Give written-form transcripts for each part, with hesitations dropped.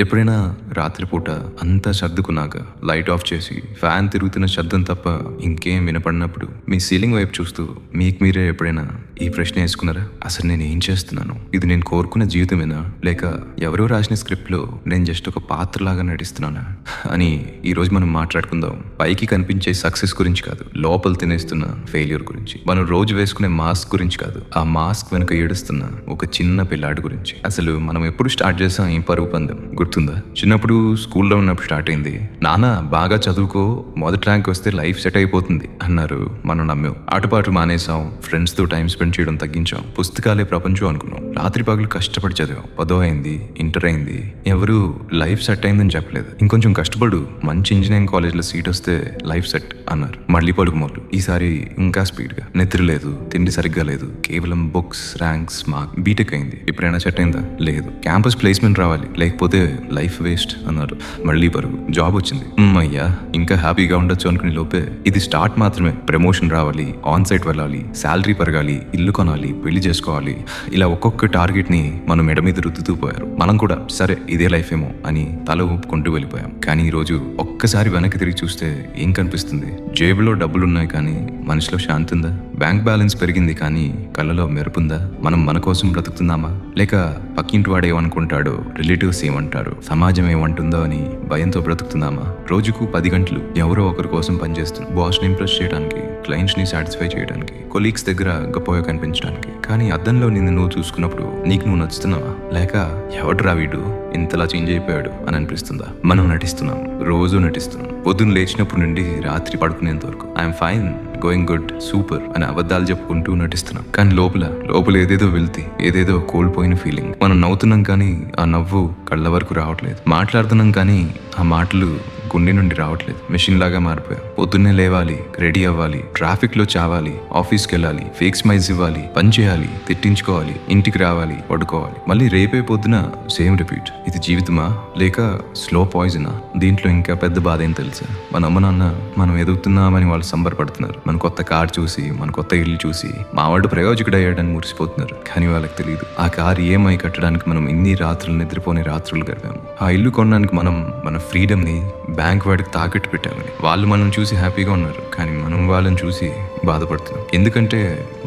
ఎప్పుడైనా రాత్రిపూట అంతా సర్దుకున్నాక లైట్ ఆఫ్ చేసి ఫ్యాన్ తిరుగుతున్న శబ్దం తప్ప ఇంకేం వినపడినప్పుడు మీ సీలింగ్ వైపు చూస్తూ మీకు మీరే ఎప్పుడైనా ఈ ప్రశ్న వేసుకున్నారా? అసలు నేను ఏం చేస్తున్నాను? ఇది నేను కోరుకున్న జీవితమేనా, లేక ఎవరో రాసిన స్క్రిప్ట్లో నేను జస్ట్ ఒక పాత్రలాగా నటిస్తున్నానా అని ఈరోజు మనం మాట్లాడుకుందాం. పైకి కనిపించే సక్సెస్ గురించి కాదు, లోపల తినేస్తున్న ఫెయిల్యూర్ గురించి. మనం రోజు వేసుకునే మాస్క్ గురించి కాదు, ఆ మాస్క్ వెనుక ఏడుస్తున్న ఒక చిన్న పిల్లాడి గురించి. అసలు మనం ఎప్పుడు స్టార్ట్ చేసాం ఈ పరుగు పందెం? గుర్తుందా? చిన్నప్పుడు స్కూల్లో ఉన్నప్పుడు స్టార్ట్ అయింది. నాన్న బాగా చదువుకో, మొదటి ర్యాంక్ వస్తే లైఫ్ సెట్ అయిపోతుంది అన్నారు. మనం నమ్మాం. ఆటపాటు మానేసాం, ఫ్రెండ్స్తో టైం స్పెండ్ చేయడం తగ్గించాం, పుస్తకాలే ప్రపంచం అనుకున్నాం. రాత్రి పగలు కష్టపడి చదివాం. 10వ అయింది, ఇంటర్ అయింది, ఎవరు లైఫ్ సెట్ అయిందని చెప్పలేదు. ఇంకొంచెం కష్టపడు, మంచి ఇంజనీరింగ్ కాలేజ్లో సీట్ వస్తే లైఫ్ సెట్ అన్నారు. మళ్ళీ పలుకు మొదలు. ఈసారి ఇంకా స్పీడ్గా. నిద్ర లేదు, తిండి సరిగ్గా లేదు, కేవలం బుక్స్, ర్యాంక్స్, మార్క్. బీటెక్ అయింది. ఎప్పుడైనా సెట్ అయిందా? లేదు. క్యాంపస్ ప్లేస్మెంట్ రావాలి, లేకపోతే లైఫ్ వేస్ట్ అన్నారు. మళ్ళీ పరుగు. జాబ్ వచ్చింది. అయ్యా ఇంకా హ్యాపీగా ఉండొచ్చు అనుకునే లోపే ఇది స్టార్ట్ మాత్రమే. ప్రమోషన్ రావాలి, ఆన్ సైట్ వెళ్ళాలి, శాలరీ పెరగాలి, ఇల్లు కొనాలి, పెళ్లి చేసుకోవాలి. ఇలా ఒక్కొక్క టార్గెట్ ని మనం మెడ మీద రుద్దుతూ పోయారు. మనం కూడా సరే ఇదే లైఫ్ ఏమో అని తల ఊపుకుంటూ వెళ్ళిపోయాం. కానీ ఈ రోజు ఒక్కసారి వెనక్కి తిరిగి చూస్తే ఏం కనిపిస్తుంది? జేబులో డబ్బులున్నాయి కానీ మనసులో శాంతి ఉందా? బ్యాంక్ బ్యాలెన్స్ పెరిగింది కానీ కళ్ళలో మెరుపుందా? మనం మన కోసం బ్రతుకుతున్నామా, లేక పక్కింటి వాడు ఏమనుకుంటాడో, రిలేటివ్స్ ఏమంటారు, సమాజం ఏమంటుందో అని భయంతో బ్రతుకుతున్నామా? రోజుకు 10 గంటలు ఎవరో ఒకరి కోసం పనిచేస్తున్నాం. బాస్ని ఇంప్రెస్ చేయడానికి, క్లయింట్స్ ని సాటిస్ఫై చేయడానికి, కొలీగ్స్ దగ్గర గొప్పగా కనిపించడానికి. కానీ అద్దంలో నిన్ను నువ్వు చూసుకున్నప్పుడు నీకు నువ్వు నచ్చుతున్నావా, లేక ఎవడ్రా వీడు ఇంతలా చేంజ్ అయిపోయాడు అని అనిపిస్తుందా? మనం నటిస్తున్నాం, రోజు నటిస్తున్నాం. పొద్దున్న లేచినప్పుడు నుండి రాత్రి పడుకునేంత వరకు I'm fine, going good, super అని అబద్ధాలు చెప్పుకుంటూ నటిస్తున్నాం. కానీ లోపల ఏదేదో వెళ్తే, ఏదేదో కోల్పోయిన ఫీలింగ్. మనం నవ్వుతున్నాం కానీ ఆ నవ్వు కళ్ళ వరకు రావట్లేదు. మాట్లాడుతున్నాం కానీ ఆ మాటలు గుండె నుండి రావట్లేదు. మెషిన్ లాగా మారిపోయాం. పొద్దున్నే లేవాలి, రెడీ అవ్వాలి, ట్రాఫిక్ లో చావాలి, ఆఫీస్కి వెళ్ళాలి, ఫేక్ స్మైల్స్ ఇవ్వాలి, పని చేయాలి, తిట్టించుకోవాలి, ఇంటికి రావాలి, పడుకోవాలి, మళ్ళీ రేపే పొద్దున సేమ్ రిపీట్. ఇది జీవితమా, లేక స్లో పాయిజనా? దీంట్లో ఇంకా పెద్ద బాధ ఏం తెలుసా? మన అమ్మ నాన్న మనం ఎదుగుతున్నామని వాళ్ళు సంబరపడుతున్నారు. మన కొత్త కార్ చూసి, మన కొత్త ఇల్లు చూసి మావాడు ప్రయోజకుడు అయ్యాడని మురిసిపోతున్నారు. కానీ వాళ్ళకి తెలియదు ఆ కార్ ఈఎంఐ కట్టడానికి మనం ఇన్ని రాత్రులు నిద్రపోని రాత్రులు గడిపాము. ఆ ఇల్లు కొనడానికి మనం మన ఫ్రీడమ్ ని బ్యాంక్ వాడికి తాకట్టు పెట్టామని. వాళ్ళు మనం చూసి హ్యాపీగా ఉన్నారు, కానీ మనం వాళ్ళని చూసి బాధపడుతున్నాం. ఎందుకంటే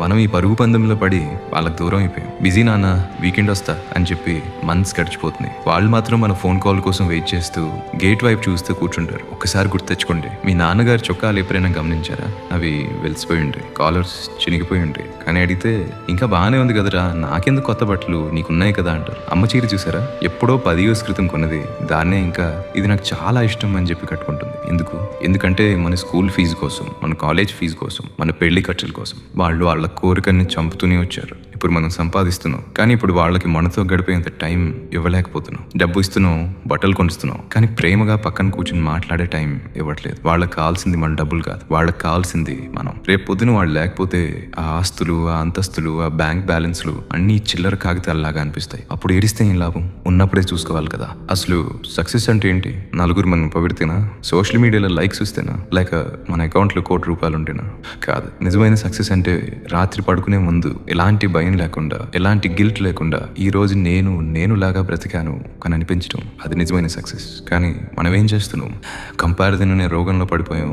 మనం ఈ పరుగు పందెంలో పడి వాళ్ళకి దూరం అయిపోయాం. బిజీ నాన్న, వీకెండ్ వస్తా అని చెప్పి మంత్స్ గడిచిపోతుంది. వాళ్ళు మాత్రం మన ఫోన్ కాల్ కోసం వెయిట్ చేస్తూ గేట్ వైపు చూస్తూ కూర్చుంటారు. ఒక్కసారి గుర్తు తెచ్చుకోండి, మీ నాన్నగారు చొక్కాలు ఎప్పుడైనా గమనించారా? అవి వెలిసిపోయి ఉంటాయి, కాలర్స్ చినిగిపోయి ఉంటాయి. కానీ అడిగితే ఇంకా బాగానే ఉంది కదరా, నాకెందుకు కొత్త బట్టలు, నీకున్నాయి కదా అంటారు. అమ్మ చీర చూసారా, ఎప్పుడో 10 years క్రితం కొన్నది, దాన్నే ఇంకా ఇది నాకు చాలా ఇష్టం అని చెప్పి కట్టుకుంటుంది. ఎందుకంటే మన స్కూల్ ఫీజు కోసం, మన కాలేజ్ ఫీజు కోసం, మన పెళ్లి ఖర్చుల కోసం వాళ్ళు వాళ్ళ కోరికల్ని చంపుతూనే వచ్చారు. ఇప్పుడు మనం సంపాదిస్తున్నాం, కానీ ఇప్పుడు వాళ్ళకి మనతో గడిపేంత టైం ఇవ్వలేకపోతున్నాం. డబ్బు ఇస్తున్నాం, బట్టలు కొనిస్తున్నాం, కానీ ప్రేమగా పక్కన కూర్చుని మాట్లాడే టైం ఇవ్వట్లేదు. వాళ్ళకి కావాల్సింది మన డబ్బులు కాదు, వాళ్ళకి కావాల్సింది మనం. రేపు పొద్దున వాళ్ళు లేకపోతే ఆ ఆస్తులు, ఆ అంతస్తులు, ఆ బ్యాంక్ బ్యాలెన్స్లు అన్ని చిల్లర కాగితాలలాగా అనిపిస్తాయి. అప్పుడు ఏడిస్తే ఏం లాభం? ఉన్నప్పుడే చూసుకోవాలి కదా. అసలు సక్సెస్ అంటే ఏంటి? నలుగురు మనం పొగిడితేనా? సోషల్ మీడియాలో లైక్స్ వస్తేనా? లేక మన అకౌంట్లో ₹1 ఉంటేనా? కాదు. నిజమైన సక్సెస్ అంటే రాత్రి పడుకునే ముందు ఎలాంటి భయం లేకుండా, ఎలాంటి గిల్ట్ లేకుండా ఈ రోజు నేను లాగా బ్రతికాను అని అనిపించడం, అది నిజమైన సక్సెస్. కానీ మనం ఏం చేస్తున్నాం? కంపారిజన్ అనే రోగంలో పడిపోయాం.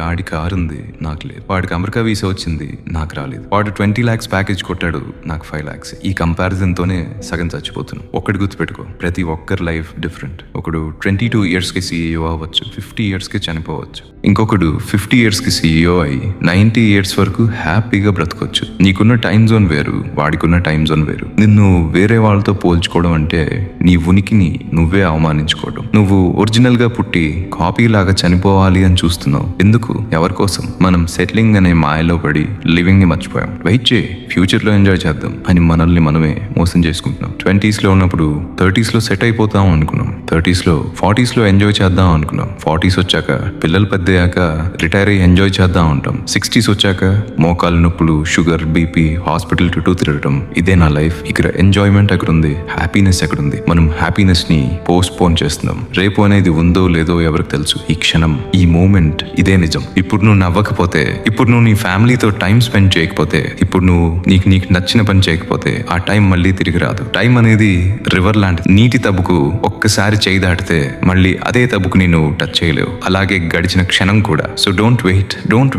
ఆడి కారు ఉంది, నాకు లేదు. వాడికి అమెరికా వీసా వచ్చింది, నాకు రాలేదు. వాడు 20 lakhs ప్యాకేజ్ కొట్టాడు, నాకు 5 lakhs. ఈ కంపారిజన్ తోనే సగం చచ్చిపోతున్నాం. ఒక్కటి గుర్తుపెట్టుకో, ప్రతి ఒక్కరి లైఫ్ డిఫరెంట్. ఒకడు 22 years కి CEO అవ్వచ్చు, 50 years కి చనిపోవచ్చు. ఇంకొకడు 50 years కి CEO అయి 90 years వరకు హ్యాపీగా బ్రతకొచ్చు. నీకున్న టైం జోన్ వేరు, వాడికున్న టైం జోన్ వేరు. నిన్ను వేరే వాళ్ళతో పోల్చుకోవడం అంటే నీ ఉనికిని నువ్వే అవమానించుకోవడం. నువ్వు ఒరిజినల్ గా పుట్టి కాపీ లాగా చనిపోవాలి అని చూస్తున్నావు. ఎందుకు? ఎవరి కోసం? మనం సెటిలింగ్ అనే మాయలో పడి లివింగ్ ని మర్చిపోయాం. వెయిట్ చేయి, ఫ్యూచర్ లో ఎంజాయ్ చేద్దాం అని మనల్ని మనమే మోసం చేసుకుంటున్నాం. 20s లో ఉన్నప్పుడు 30s లో సెట్ అయిపోతాం అనుకున్నాం. 30s లో 40s లో ఎంజాయ్ చేద్దాం అనుకున్నాం. 40s వచ్చాక పిల్లలు పెద్దయ్యాక రిటైర్ అయ్యి ఎంజాయ్ చేద్దాం ఉంటాం. 60s వచ్చాక మోకాలు నొప్పులు, షుగర్, బీపీ, హాస్పిటల్ చుట్టూ తిరగడం, ఇదే నా లైఫ్. ఇక్కడ ఎంజాయ్మెంట్ ఎక్కడుంది, హ్యాపీనెస్ ఎక్కడుంది? మనం హ్యాపీనెస్ ని పోస్ట్ పోన్ చేస్తున్నాం. రేపు అనేది ఉందో లేదో ఎవరికి తెలుసు. ఈ క్షణం, ఈ మూమెంట్, ఇదే నిజం. ఇప్పుడు నువ్వు నవ్వకపోతే, ఇప్పుడు నువ్వు నీ ఫ్యామిలీతో టైం స్పెండ్ చేయకపోతే, ఇప్పుడు నువ్వు నీకు నచ్చిన పని చేయకపోతే ఆ టైం మళ్ళీ తిరిగి రాదు. టైం అనేది రివర్ లాంటిది. నీటి తబ్బుకు ఒక్కసారి చేయి దాటితే మళ్ళీ అదే తబ్బుకు నేను టచ్ చేయలేవు. అలాగే గడిచిన క్షణం కూడా. So don't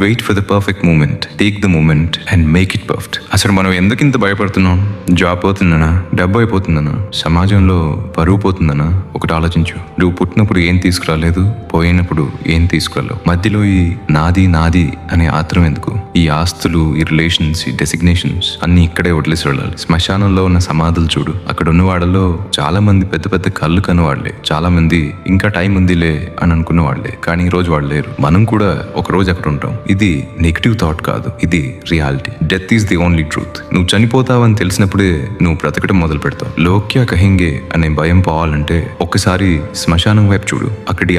wait for the perfect moment. Take the moment and make it perfect. అసలు మనం ఎందుకు ఇంత భయపడుతున్నాం? జాబ్ పోతుందనా, డబ్బు అయిపోతుందనా, సమాజంలో పరువు పోతుందనా? ఒకటి ఆలోచించు. నువ్వు పుట్టినప్పుడు ఏం తీసుకురాలేదు, పోయినప్పుడు ఏం తీసుకురాలేవు. మధ్యలో ఈ నాది అనే ఆత్రం ఎందుకు? ఈ ఆస్తులు, ఈ రిలేషన్స్, ఈ డెసిగ్నేషన్స్ అన్ని ఇక్కడే వదిలేసి వెళ్ళాలి. శ్మశానంలో ఉన్న సమాధులు చూడు. అక్కడ ఉన్న వాళ్ళలో చాలా మంది పెద్ద పెద్ద కళ్ళు కన్నవాళ్లే, చాలా మంది ఇంకా టైం ఉందిలే అని అనుకున్న వాళ్లే. కానీ ఈ రోజు వాళ్ళు లేరు. మనం కూడా ఒక రోజు అక్కడ ఉంటాం. ఇది నెగిటివ్ థాట్ కాదు, ఇది reality. Death is the only truth. నువ్వు చనిపోతావని తెలిసినప్పుడే నువ్వు బ్రతకడం మొదలు పెడతావు. లోక్యా కహింగే అనే భయం పోవాలంటే ఒక్కసారి శ్మశానం వైపు చూడు. అక్కడి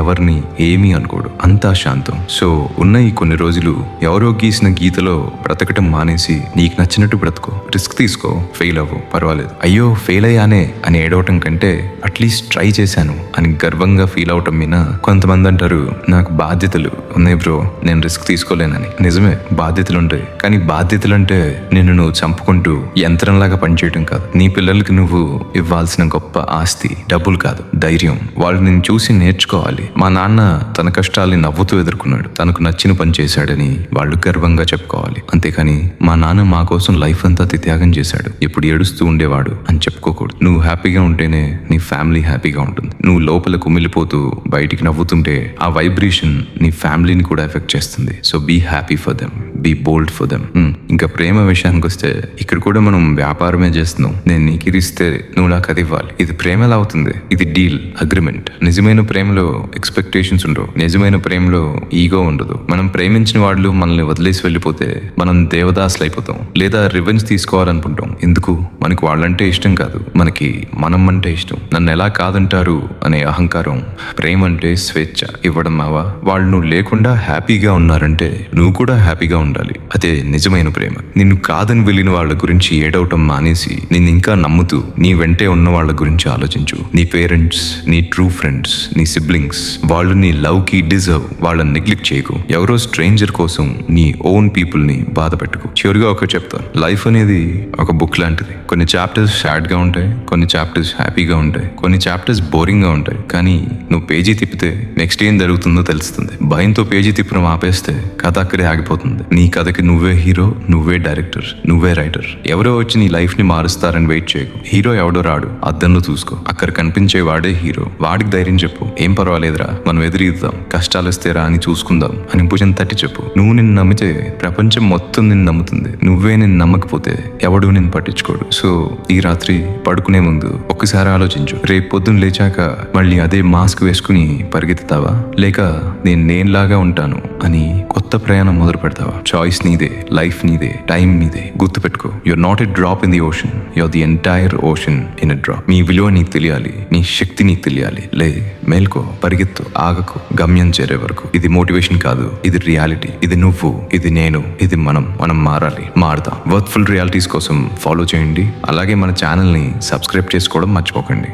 ఎవరిని ఏమీ అనుకోడు, అంతా శాంతం. సో ఉన్న ఈ కొన్ని రోజులు ఎవరో గీసిన గీతలో బ్రతకటం మానేసి నీకు నచ్చినట్టు బ్రతుకో. రిస్క్ తీసుకో, ఫెయిల్ అవ్వు, పర్వాలేదు. అయ్యో ఫెయిల్ అయ్యానే అని ఏడవటం కంటే అట్లీస్ట్ ట్రై చేశాను అని గర్వంగా ఫీల్ అవటం మీద. కొంతమంది అంటారు నాకు బాధ్యతలు ఉన్నాయి బ్రో, నేను రిస్క్ తీసుకోలేనని. నిజమే, బాధ్యతలు ఉంటాయి. కానీ బాధ్యతలు అంటే నిన్ను నువ్వు చంపుకుంటూ యంత్రంలాగా పనిచేయటం కాదు. నీ పిల్లలకి నువ్వు ఇవ్వాల్సిన గొప్ప ఆస్తి డబ్బులు కాదు, ధైర్యం. వాళ్ళు నిన్ను చూసి నేర్చుకోవాలి. మా నాన్న తన కష్టాల్ని నవ్వుతూ ఎదుర్కొన్నాడు, తనకు నచ్చిన పని చేశాడని వాళ్ళు గర్వంగా చెప్పుకోవాలి. అంతేకాని మా నాన్న మా కోసం లైఫ్ అంతా త్యాగం చేశాడు, ఇప్పుడు ఏడుస్తూ ఉండేవాడు అని చెప్పుకోకూడదు. నువ్వు హ్యాపీగా ఉంటేనే నీ ఫ్యామిలీ హ్యాపీగా ఉంటుంది. నువ్వు లోపల కుమిలిపోతూ బయటికి నవ్వుతుంటే ఆ వైబ్రేషన్ నీ ఫ్యామిలీని కూడా ఎఫెక్ట్ చేస్తుంది. So be happy for them, be bold for them. ఇంకా ప్రేమ విషయానికి వస్తే ఇక్కడ కూడా మనం వ్యాపారమే చేస్తున్నాం. నేను నీకు ఇది ఇస్తే నువ్వు నాకు అది ఇవ్వాలి. ఇది ప్రేమ ఎలా అవుతుంది? ఇది డీల్, అగ్రిమెంట్. నిజమైన ప్రేమలో ఎక్స్పెక్టేషన్స్ ఉండవు. నిజమైన ప్రేమలో ఈగో ఉండదు. మనం ప్రేమించిన వాళ్ళు మనల్ని వదిలేసి వెళ్ళిపోతే మనం దేవదాసులు అయిపోతాం, లేదా రివెంజ్ తీసుకోవాలనుకుంటాం. ఎందుకు? మనకి వాళ్ళంటే ఇష్టం కాదు, మనకి మనం అంటే ఇష్టం. నన్ను ఎలా కాదంటారు అనే అహంకారం. ప్రేమ అంటే స్వేచ్ఛ ఇవ్వడం మావా. వాళ్ళు నువ్వు లేకుండా హ్యాపీగా ఉన్నారంటే నువ్వు కూడా హ్యాపీగా ఉండాలి. అదే నిజమైన ప్రేమ. నిన్ను కాదని వెళ్ళిన వాళ్ళ గురించి ఏడవటం మానేసి నిన్ను ఇంకా నమ్ముతూ నీ వెంటే ఉన్న వాళ్ళ గురించి ఆలోచించు. నీ పేరెంట్స్, నీ ట్రూ ఫ్రెండ్స్, నీ సిబ్లింగ్స్, వాళ్ళు నీ లవ్ కి డిజర్వ్. వాళ్ళని నెగ్లెక్ట్ చేయకు. ఎవరో స్ట్రేంజర్ కోసం నీ ఓన్ పీపుల్ ని బాధ పెట్టుకో. చివరిగా ఒక చెప్తాను, లైఫ్ అనేది ఒక బుక్ లాంటిది. కొన్ని చాప్టర్స్ సాడ్ గా ఉంటాయి, కొన్ని చాప్టర్స్ హ్యాపీగా ఉంటాయి, కొన్ని చాప్టర్స్ బోరింగ్ గా ఉంటాయి. కానీ నువ్వు పేజీ తిప్పితే నెక్స్ట్ ఏం జరుగుతుందో తెలుస్తుంది. భయంతో పేజీ తిప్పడం ఆపేస్తే కథ అక్కడే ఆగిపోతుంది. నీ కథకి నువ్వే హీరో, నువ్వే డైరెక్టర్, నువ్వే రైటర్. ఎవరో వచ్చి నీ లైఫ్ ని మారుస్తారని వెయిట్ చేయకు. హీరో ఎవడో రాడు, అద్దంలో చూసుకో. అక్కడ కనిపించే వాడే హీరో. వాడికి ధైర్యం చెప్పు, ఏం పర్వాలేదురా, మనం ఎదురీద్దాం, కష్టాలు వస్తేరా అని చూసుకుందాం అని భుజం తట్టి చెప్పు. నువ్వు నిన్ను నమ్మితే ప్రపంచం మొత్తం నిన్ను నమ్ముతుంది. నువ్వే నిన్ను నమ్మకపోతే ఎవడు నిన్ను పట్టించుకోడు. సో ఈ రాత్రి పడుకునే ముందు ఒక్కసారి ఆలోచించు. రేపు పొద్దున్న లేచాక మళ్ళీ అదే మాస్క్ వేసుకుని పరిగెత్తుతావా, లేక నేనులాగా ఉంటాను అని కొత్త ప్రయాణం మొదలు పెడతావా? చాయిస్ నీదే, లైఫ్ నీదే, టైం నీదే. గుర్తుపెట్టుకో, you're not a drop in the ocean, you're the entire ocean in a drop. మీ విలువ నీకు తెలియాలి, నీ శక్తి నీకు తెలియాలి. మేల్కో, పరిగెత్తు, ఆగకు, గమ్యం చేరే వరకు. ఇది మోటివేషన్ కాదు, ఇది రియాలిటీ. ఇది నువ్వు, ఇది నేను, ఇది మనం మారాలి, మారుతాం. వర్త్ఫుల్ రియాలిటీస్ కోసం ఫాలో చేయండి. అలాగే మన ఛానల్ని సబ్స్క్రైబ్ చేసుకోవడం మర్చిపోకండి.